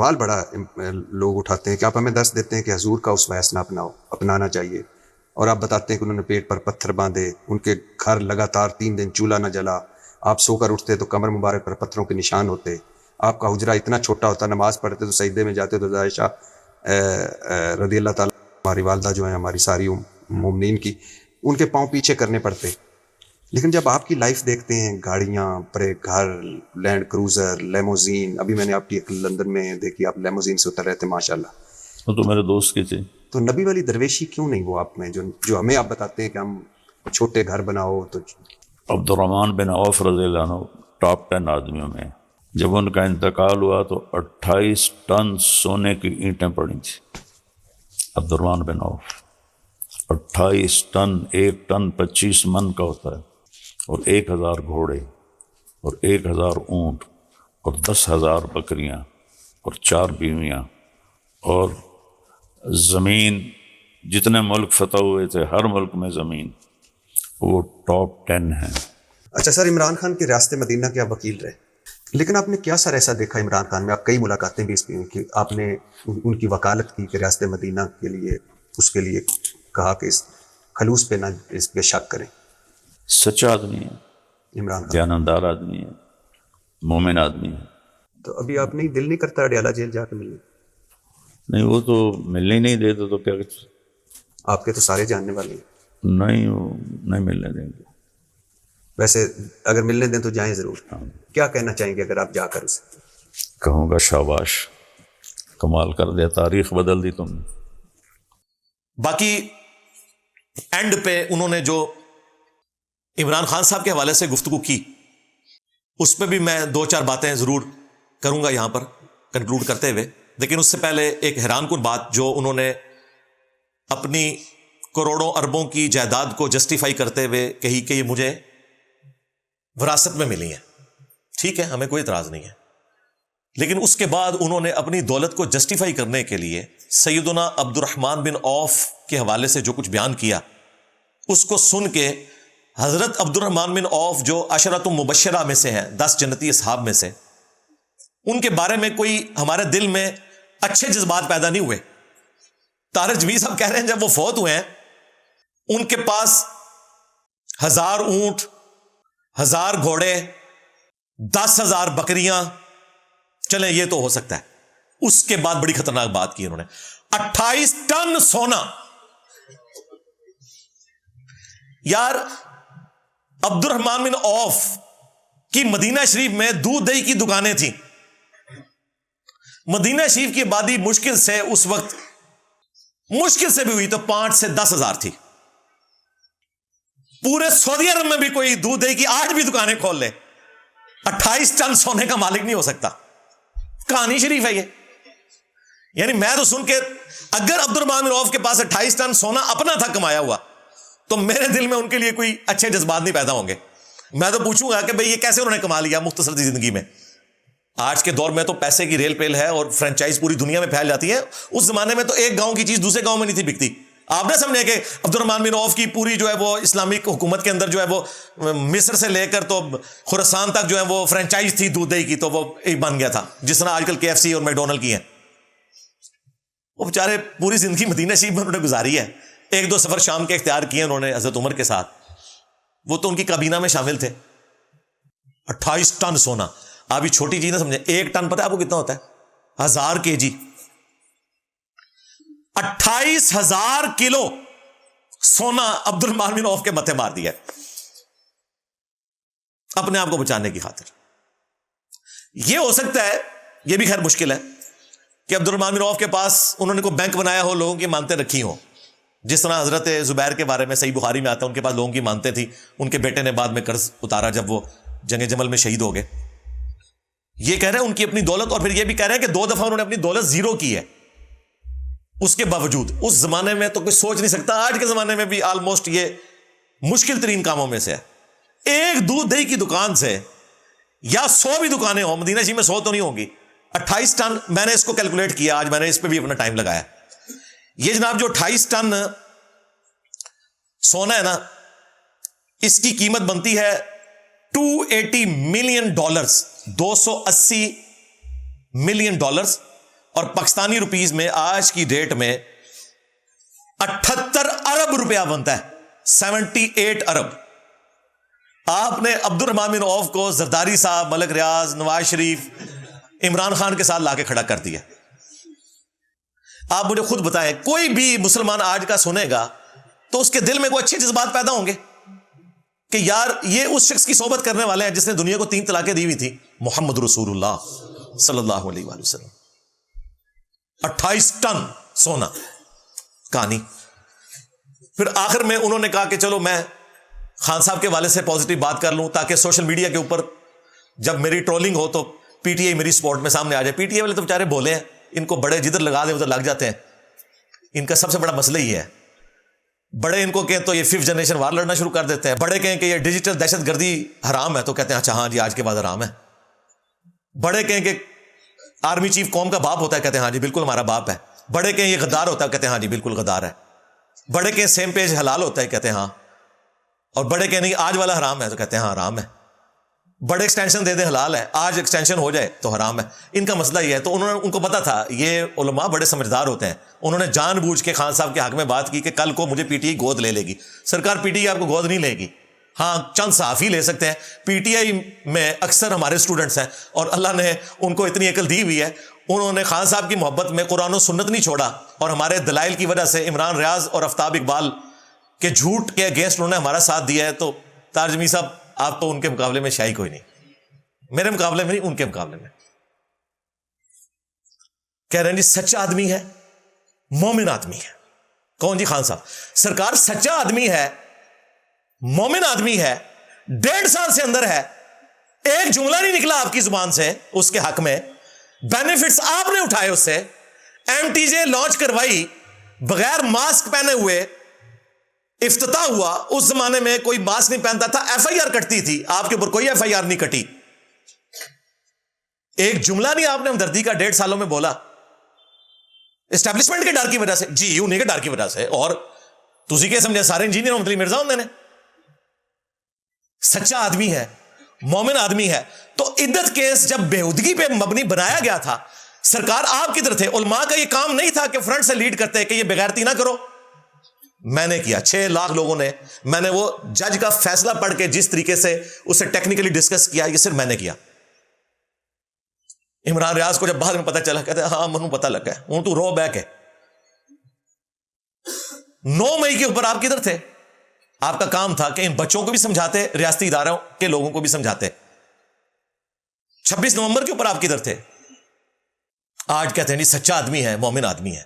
سوال بڑا لوگ اٹھاتے ہیں کہ آپ ہمیں دس دیتے ہیں کہ حضور کا اس ویس نہ اپنانا چاہیے، اور آپ بتاتے ہیں کہ انہوں نے پیٹ پر پتھر باندھے، ان کے گھر لگاتار 3 دن چولہا نہ جلا، آپ سو کر اٹھتے تو کمر مبارک پر پتھروں کے نشان ہوتے، آپ کا حجرہ اتنا چھوٹا ہوتا، نماز پڑھتے تو سجدے میں جاتے تو عائشہ رضی اللہ تعالیٰ ہماری والدہ جو ہیں ہماری ساری مومنین کی، ان کے پاؤں پیچھے کرنے پڑتے. لیکن جب آپ کی لائف دیکھتے ہیں، گاڑیاں، بڑے گھر، لینڈ کروزر، لیموزین، ابھی میں نے آپ کی لندن میں دیکھی، آپ لیموزین سے اتر رہے تھے ماشاءاللہ. وہ تو میرے دوست کی تھی. تو نبی والی درویشی کیوں نہیں وہ آپ میں، جو ہمیں آپ بتاتے ہیں کہ ہم چھوٹے گھر بناؤ تو. عبد الرحمن بن عوف رضی اللہ عنہ ٹاپ 10 آدمیوں میں، جب ان کا انتقال ہوا تو 28 ٹن سونے کی اینٹیں پڑی تھیں. عبد الرحمن بن عوف 28 ٹن، 1 ٹن 25 من کا ہوتا ہے، اور 1000 گھوڑے اور 1000 اونٹ اور 10,000 بکریاں اور 4 بیویاں، اور زمین جتنے ملک فتح ہوئے تھے ہر ملک میں زمین، وہ ٹاپ 10 ہیں. اچھا سر، عمران خان کی ریاست مدینہ کے آپ وکیل رہے، لیکن آپ نے کیا سر ایسا دیکھا عمران خان میں؟ آپ کئی ملاقاتیں بھی اس میں کہ آپ نے ان کی وکالت کی کہ ریاست مدینہ کے لیے، اس کے لیے کہا کہ اس خلوص پہ نہ اس پہ شک کریں. سچا آدمی ہے، عمران خان دیانتدار آدمی ہے، مومن آدمی ہے. تو ابھی آپ نہیں، دل نہیں کرتا اڈیالہ جیل جا کے ملنے؟ نہیں، وہ تو ملنے ہی نہیں دیتے تو کیا؟ آپ کے تو سارے جاننے والے ہیں. نہیں، وہ نہیں ملنے دیں گے. ویسے اگر ملنے دیں تو جائیں ضرور. کیا کہنا چاہیں گے اگر آپ جا کر اسے؟ کہوں گا شاباش، کمال کر دیا، تاریخ بدل دی تم نے. باقی اینڈ پہ انہوں نے جو عمران خان صاحب کے حوالے سے گفتگو کی، اس پہ بھی میں 2-4 باتیں ضرور کروں گا یہاں پر کنکلوڈ کرتے ہوئے. لیکن اس سے پہلے ایک حیران کن بات جو انہوں نے اپنی کروڑوں اربوں کی جائیداد کو جسٹیفائی کرتے ہوئے کہی کہ یہ مجھے وراثت میں ملی ہیں. ٹھیک ہے، ہمیں کوئی اعتراض نہیں ہے، لیکن اس کے بعد انہوں نے اپنی دولت کو جسٹیفائی کرنے کے لیے سیدنا عبد الرحمن بن عوف کے حوالے سے جو کچھ بیان کیا، اس کو سن کے حضرت عبد الرحمن بن عوف جو عشرۃ مبشرہ میں سے ہیں، 10 جنتی اصحاب میں سے، ان کے بارے میں کوئی ہمارے دل میں اچھے جذبات پیدا نہیں ہوئے. طارق جمیل صاحب کہہ رہے ہیں جب وہ فوت ہوئے ہیں ان کے پاس 1000 اونٹ، 1000 گھوڑے، 10,000 بکریاں، چلیں یہ تو ہو سکتا ہے. اس کے بعد بڑی خطرناک بات کی انہوں نے، 28 ٹن سونا. یار عبد الرحمن بن عوف کی مدینہ شریف میں دودھ دہی کی دکانیں تھیں. مدینہ شریف کی آبادی مشکل سے اس وقت، مشکل سے بھی ہوئی تو 5 سے 10 ہزار تھی. پورے سعودی عرب میں بھی کوئی دودھ دہی کی 8 بھی دکانیں کھول لے، 28 ٹن سونے کا مالک نہیں ہو سکتا. کہانی شریف ہے یہ. یعنی میں تو سن کے، اگر عبد الرحمن بن عوف کے پاس 28 ٹن سونا اپنا تھا کمایا ہوا، تو میرے دل میں ان کے لیے کوئی اچھے جذبات نہیں پیدا ہوں گے. میں تو پوچھوں گا کہ بھئی یہ کیسے انہوں نے کما لیا مختصر سی زندگی میں. آج کے دور میں تو پیسے کی ریل پیل ہے اور فرینچائز پوری دنیا میں پھیل جاتی ہے. اس زمانے میں تو ایک گاؤں کی چیز دوسرے گاؤں میں نہیں تھی بکتی. آپ نے سمجھے کہ عبد الرحمن بن عوف کی پوری جو ہے وہ اسلامک حکومت کے اندر جو ہے وہ مصر سے لے کر تو خراسان تک جو ہے وہ فرینچائز تھی دودھ دہی کی، تو وہ ایک بن گیا تھا جس طرح آج کل KFC اور میکڈونلڈ کی ہیں. وہ بیچارے پوری زندگی مدینہ شریف میں انہوں نے گزاری ہے. 1-2 سفر شام کے اختیار کیے انہوں نے حضرت عمر کے ساتھ، وہ تو ان کی کابینہ میں شامل تھے. 28 ٹن سونا، آپ یہ چھوٹی چیز نہ سمجھیں. 1 ٹن پتہ ہے آپ کو کتنا ہوتا ہے؟ 1000 kg. 28,000 کلو سونا عبد الرحمن بن عوف کے متھے مار دیا اپنے آپ کو بچانے کی خاطر. یہ ہو سکتا ہے، یہ بھی خیر مشکل ہے کہ عبد الرحمن بن عوف کے پاس انہوں نے کوئی بینک بنایا ہو، لوگوں کی مانتے رکھی ہوں، جس طرح حضرت زبیر کے بارے میں صحیح بخاری میں آتا ہے ان کے پاس لوگوں کی مانتے تھی. ان کے بیٹے نے بعد میں قرض اتارا جب وہ جنگ جمل میں شہید ہو گئے. یہ کہہ رہے ہیں ان کی اپنی دولت، اور پھر یہ بھی کہہ رہے ہیں کہ 2 دفعہ انہوں نے اپنی دولت زیرو کی ہے. اس کے باوجود اس زمانے میں تو کوئی سوچ نہیں سکتا، آج کے زمانے میں بھی آلموسٹ یہ مشکل ترین کاموں میں سے ہے. ایک دودھ دہی کی دکان سے یا 100 بھی دکانیں ہوں، مدینہ شریف میں 100 تو نہیں ہوگی، 28 ٹن. میں نے اس کو کیلکولیٹ کیا، آج میں نے اس پہ بھی اپنا ٹائم لگایا. یہ جناب جو 28 ٹن سونا ہے نا، اس کی قیمت بنتی ہے $280 ملین، $280 ملین. اور پاکستانی روپیز میں آج کی ڈیٹ میں 78 ارب روپیہ بنتا ہے, 78 ارب. آپ نے عبد الرحمان بن عوف کو زرداری صاحب, ملک ریاض, نواز شریف, عمران خان کے ساتھ لا کے کھڑا کر دیا. آپ مجھے خود بتائیں, کوئی بھی مسلمان آج کا سنے گا تو اس کے دل میں کوئی اچھے جذبات پیدا ہوں گے کہ یار یہ اس شخص کی صحبت کرنے والے ہیں جس نے دنیا کو 3 طلاقیں دی ہوئی تھی, محمد رسول اللہ صلی اللہ علیہ وآلہ وسلم. 28 ٹن سونا کہانی. پھر آخر میں انہوں نے کہا کہ چلو میں خان صاحب کے والے سے پازیٹیو بات کر لوں تاکہ سوشل میڈیا کے اوپر جب میری ٹرولنگ ہو تو پی ٹی آئی میری سپورٹ میں سامنے آ جائے. پی ٹی آئی والے تو بیچارے بولے ہیں, ان کو بڑے جدھر لگا دیں ادھر لگ جاتے ہیں. ان کا سب سے بڑا مسئلہ ہی ہے, بڑے ان کو کہیں تو یہ 5th جنریشن وار لڑنا شروع کر دیتے ہیں. بڑے کہیں کہ یہ ڈیجیٹل دہشت گردی حرام ہے تو کہتے ہیں اچھا ہاں جی آج کے بعد حرام ہے. بڑے کہیں کہ آرمی چیف قوم کا باپ ہوتا ہے, کہتے ہیں ہاں جی بالکل ہمارا باپ ہے. بڑے کہیں یہ غدار ہوتا ہے, کہتے ہیں ہاں جی بالکل غدار ہے. بڑے کہیں سیم پیج حلال ہوتا ہے, کہتے ہیں ہاں. اور بڑے کہیں نہیں آج والا حرام ہے تو کہتے ہیں ہاں حرام ہے. بڑے ایکسٹینشن دے دیں حلال ہے, آج ایکسٹینشن ہو جائے تو حرام ہے. ان کا مسئلہ یہ ہے. تو ان کو پتا تھا, یہ علماء بڑے سمجھدار ہوتے ہیں, انہوں نے جان بوجھ کے خان صاحب کے حق میں بات کی کہ کل کو مجھے پی ٹی آئی گود لے لے گی. سرکار پی ٹی آئی آپ کو گود نہیں لے گی, ہاں چند صحافی لے سکتے ہیں. پی ٹی آئی میں اکثر ہمارے اسٹوڈنٹس ہیں اور اللہ نے ان کو اتنی عقل دی ہوئی ہے, انہوں نے خان صاحب کی محبت میں قرآن و سنت نہیں چھوڑا, اور ہمارے دلائل کی وجہ سے عمران ریاض اور آفتاب اقبال کے جھوٹ کے اگینسٹ انہوں نے ہمارا ساتھ دیا ہے. تو تارجمی صاحب آپ تو ان کے مقابلے میں شاہی کوئی نہیں, میرے مقابلے میں نہیں, ان کے مقابلے میں. کہہ رہے ہیں جی سچا آدمی ہے, مومن آدمی ہے. کون جی؟ خان صاحب. سرکار سچا آدمی ہے, مومن آدمی ہے, 1.5 سال سے اندر ہے, ایک جملہ نہیں نکلا آپ کی زبان سے اس کے حق میں, بینیفٹس آپ نے اٹھائے اس سے, ایم ٹی جے لانچ کروائی, بغیر ماسک پہنے ہوئے افتتاح ہوا. اس زمانے میں کوئی ماسک نہیں پہنتا تھا, ایف آئی آر کٹتی تھی, آپ کے اوپر کوئی ایف آئی آر نہیں کٹی. ایک جملہ نہیں آپ نے ہمدردی کا 1.5 سالوں میں بولا, اسٹیبلشمنٹ کے ڈر کی وجہ سے, جی انہیں کے ڈر کی وجہ سے. اور تسی کیا سمجھے سارے انجینئر مطلب مرزا ہوندے نے. سچا آدمی ہے, مومن آدمی ہے. تو عدت کیس جب بےہودگی پہ مبنی بنایا گیا تھا, سرکار آپ کدھر تھے؟ علماء کا یہ کام نہیں تھا کہ فرنٹ سے لیڈ کرتے کہ یہ بغیرتی نہ کرو. میں نے کیا, 6 لاکھ لوگوں نے, میں نے وہ جج کا فیصلہ پڑھ کے جس طریقے سے اسے ٹیکنیکلی ڈسکس کیا, یہ صرف میں نے کیا. عمران ریاض کو جب بعد میں پتا چلا, کہتے ہیں ہاں منو پتا لگا ہے, ہوں تو رو بیک ہے. 9 مئی کے اوپر آپ کدھر تھے؟ آپ کا کام تھا کہ ان بچوں کو بھی سمجھاتے, ریاستی اداروں کے لوگوں کو بھی سمجھاتے. 26 نومبر کے اوپر آپ کدھر تھے؟ آج کہتے ہیں جی سچا آدمی ہے, مومن آدمی ہے.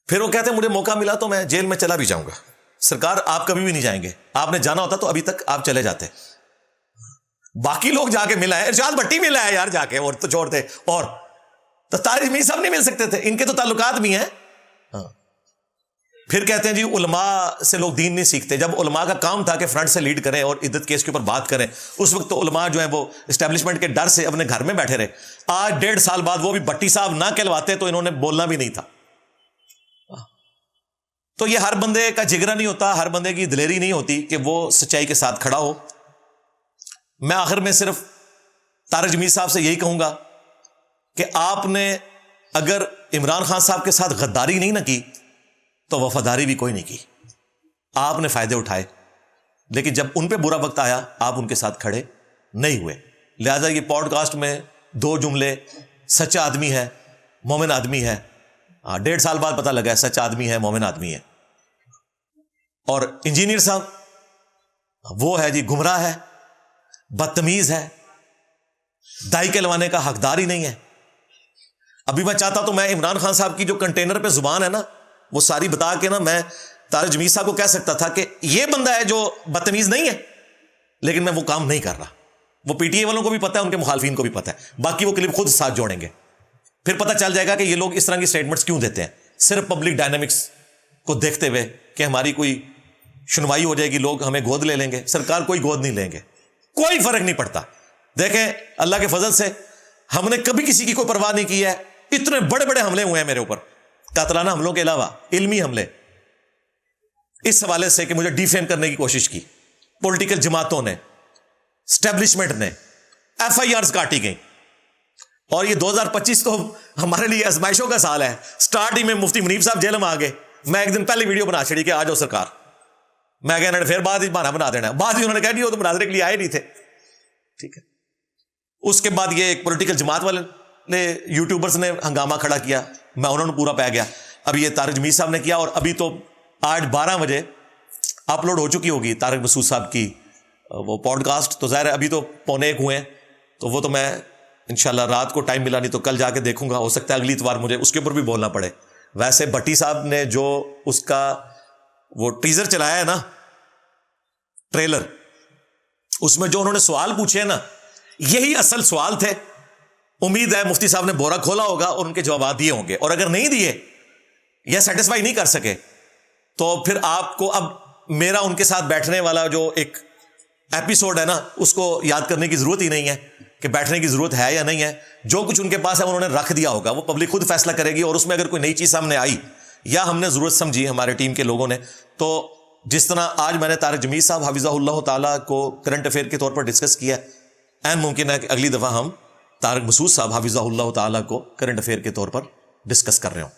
پھر وہ کہتے ہیں مجھے موقع ملا تو میں جیل میں چلا بھی جاؤں گا. سرکار آپ کبھی بھی نہیں جائیں گے, آپ نے جانا ہوتا تو ابھی تک آپ چلے جاتے. باقی لوگ جا کے ملا ہے, ارشاد بھٹی ملا ہے یار جا کے, اور تو چھوڑ دے. اور تو طارق میر صاحب نہیں مل سکتے تھے, ان کے تو تعلقات بھی ہیں. ہاں. پھر کہتے ہیں جی علماء سے لوگ دین نہیں سیکھتے. جب علماء کا کام تھا کہ فرنٹ سے لیڈ کریں اور عدت کیس کے اوپر بات کریں, اس وقت تو علماء جو ہیں وہ اسٹیبلشمنٹ کے ڈر سے اپنے گھر میں بیٹھے رہے. آج 1.5 سال بعد وہ بھی بھٹی صاحب نہ کہلواتے تو انہوں نے بولنا بھی نہیں تھا. تو یہ ہر بندے کا جگرا نہیں ہوتا, ہر بندے کی دلیری نہیں ہوتی کہ وہ سچائی کے ساتھ کھڑا ہو. میں آخر میں صرف طارق جمیل صاحب سے یہی کہوں گا کہ آپ نے اگر عمران خان صاحب کے ساتھ غداری نہیں نہ کی تو وفاداری بھی کوئی نہیں کی. آپ نے فائدے اٹھائے, لیکن جب ان پہ برا وقت آیا آپ ان کے ساتھ کھڑے نہیں ہوئے. لہذا یہ پوڈ کاسٹ میں 2 جملے, سچا آدمی ہے, مومن آدمی ہے. 1.5 سال بعد پتہ لگا ہے سچا آدمی ہے, مومن آدمی ہے. اور انجینئر صاحب وہ ہے جی گمراہ ہے, بدتمیز ہے, دائی کہلوانے کا حقدار ہی نہیں ہے. ابھی میں چاہتا تو میں عمران خان صاحب کی جو کنٹینر پہ زبان ہے نا وہ ساری بتا کے نا میں طارق جمیل صاحب کو کہہ سکتا تھا کہ یہ بندہ ہے جو بدتمیز نہیں ہے, لیکن میں وہ کام نہیں کر رہا. وہ پی ٹی آئی والوں کو بھی پتا ہے, ان کے مخالفین کو بھی پتا ہے. باقی وہ کلپ خود ساتھ جوڑیں گے, پھر پتہ چل جائے گا کہ یہ لوگ اس طرح کی سٹیٹمنٹس کیوں دیتے ہیں. صرف پبلک ڈائنامکس کو دیکھتے ہوئے کہ ہماری کوئی سنوائی ہو جائے گی, لوگ ہمیں گود لے لیں گے. سرکار کوئی گود نہیں لیں گے, کوئی فرق نہیں پڑتا. دیکھیں اللہ کے فضل سے ہم نے کبھی کسی کی کوئی پرواہ نہیں کی ہے. اتنے بڑے بڑے حملے ہوئے ہیں میرے اوپر, قاتلانہ حملوں کے علاوہ علمی حملے, اس حوالے سے کہ مجھے ڈیفیم کرنے کی کوشش کی. پولیٹیکل جماعتوں نے, اسٹیبلشمنٹ نے, ایف آئی آرز کاٹی گئی. اور یہ 2025 تو ہمارے لیے آزمائشوں کا سال ہے. سٹارٹ ہی میں مفتی منیب صاحب جیل میں آ گئے. میں ایک دن پہلے ویڈیو بنا چھڑی کہ آ جاؤ سرکار. میں کہا انہوں نے پھر بعد ہی بہانہ بنا دینا. بعد ہی انہوں نے کہا کہ وہ تو مناظرے کے لیے آئے نہیں تھے. ٹھیک ہے. اس کے بعد یہ ایک پولیٹیکل جماعت والے نے یوٹیوبرز نے ہنگامہ کھڑا کیا, میں انہوں نے پورا پہ گیا. اب یہ طارق جمیل صاحب نے کیا, اور ابھی تو آج 12 بجے اپلوڈ ہو چکی ہوگی طارق مسعود صاحب کی وہ پوڈ کاسٹ. تو ظاہر ہے ابھی تو 12:45 ہوئے ہیں, تو وہ تو میں انشاءاللہ رات کو ٹائم ملا نہیں تو کل جا کے دیکھوں گا. ہو سکتا ہے اگلی اتوار مجھے اس کے اوپر بھی بولنا پڑے. ویسے بھٹی صاحب نے جو اس کا وہ ٹیزر چلایا ہے نا, ٹریلر, اس میں جو انہوں نے سوال پوچھے ہیں نا, یہی اصل سوال تھے. امید ہے مفتی صاحب نے بورا کھولا ہوگا اور ان کے جوابات دیے ہوں گے, اور اگر نہیں دیے یا سیٹسفائی نہیں کر سکے تو پھر آپ کو اب میرا ان کے ساتھ بیٹھنے والا جو ایک ایپیسوڈ ہے نا, اس کو یاد کرنے کی ضرورت ہی نہیں ہے کہ بیٹھنے کی ضرورت ہے یا نہیں ہے. جو کچھ ان کے پاس ہے انہوں نے رکھ دیا ہوگا, وہ پبلک خود فیصلہ کرے گی. اور اس میں اگر کوئی نئی چیز سامنے آئی یا ہم نے ضرورت سمجھی ہمارے ٹیم کے لوگوں نے, تو جس طرح آج میں نے طارق جمیل صاحب حفظہ اللہ تعالیٰ کو کرنٹ افیئر کے طور پر ڈسکس کیا, این ممکن ہے کہ اگلی دفعہ ہم طارق مسعود صاحب حفظہ اللہ تعالیٰ کو کرنٹ افیئر کے طور پر ڈسکس کر رہے ہوں.